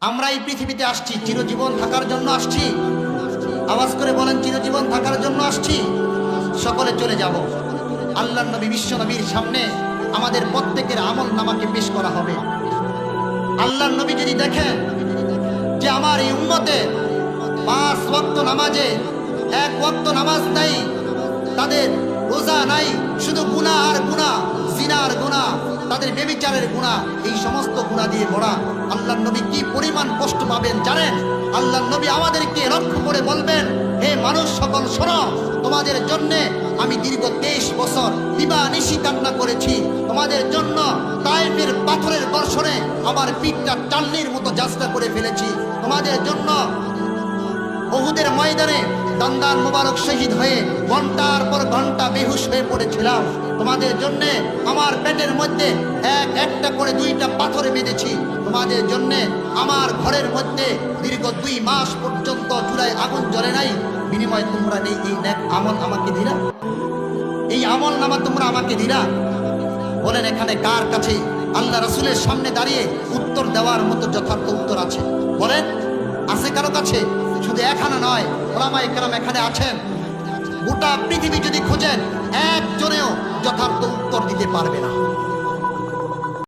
আমরা এই পৃথিবীতে আসছি চিরজীবন থাকার জন্য আসছি। আওয়াজ করে বলেন, চিরজীবন থাকার জন্য আসছি। সকলে চলে যাব। আল্লাহর নবী বিশ্ব নবীর সামনে আমাদের প্রত্যেকের আমল নামাকে পেশ করা হবে। আল্লাহর নবী যদি দেখেন যে আমার এই উম্মতে 5 ওয়াক্ত নামাজে 1 ওয়াক্ত নামাজ নাই, তাদের রোজা নাই, শুধু গুনাহ আর গুনাহ, জিনার গুনাহ, তাদের ব্যভিচারের গুনাহ, এই সমস্ত গুনাহ দিয়ে ভরা, আল্লাহর নবী কি পরিমাণ কষ্ট পাবেন জানেন? আল্লাহর নবী আমাদেরকে লক্ষ্য করে বলবেন, হে মানুষ সকল শোনো, তোমাদের জন্য আমি দীর্ঘ 23 বছর দিবানিশি কান্না করেছি। তোমাদের জন্য তায়েফের পাথরের বর্ষণে আমার পিঠটা টাল্লির মতো যাস্তা করে ফেলেছি। তোমাদের জন্য উহুদের ময়দানে দন্দান মোবারক শহীদ হয়ে ঘন্টার পর ঘন্টা বেহুশ হয়ে পড়েছিলাম। তোমাদের জন্য আমার পেটের মধ্যে একটা করে 2টা পাথরে বেঁধেছি। তোমাদের জন্য আমার ঘরের মধ্যে দীর্ঘ 2 মাস পর্যন্ত চুলায় আগুন জ্বলে নাই। বিনিময়ে তোমরা এই নেক আমল আমাকে দিলা, এই আমল নামা তোমরা আমাকে দিলা। বলেন এখানে কার কাছে আল্লাহ রাসূলের সামনে দাঁড়িয়ে উত্তর দেওয়ার মতো যথার্থ উত্তর আছে? বলেন, আছে কারো কাছে? শুধু এখানে নয়, ওলামায়ে কেরাম এখানে আছেন, গোটা পৃথিবী যদি খুঁজেন একজনেও যথার্থ উত্তর দিতে পারবে না।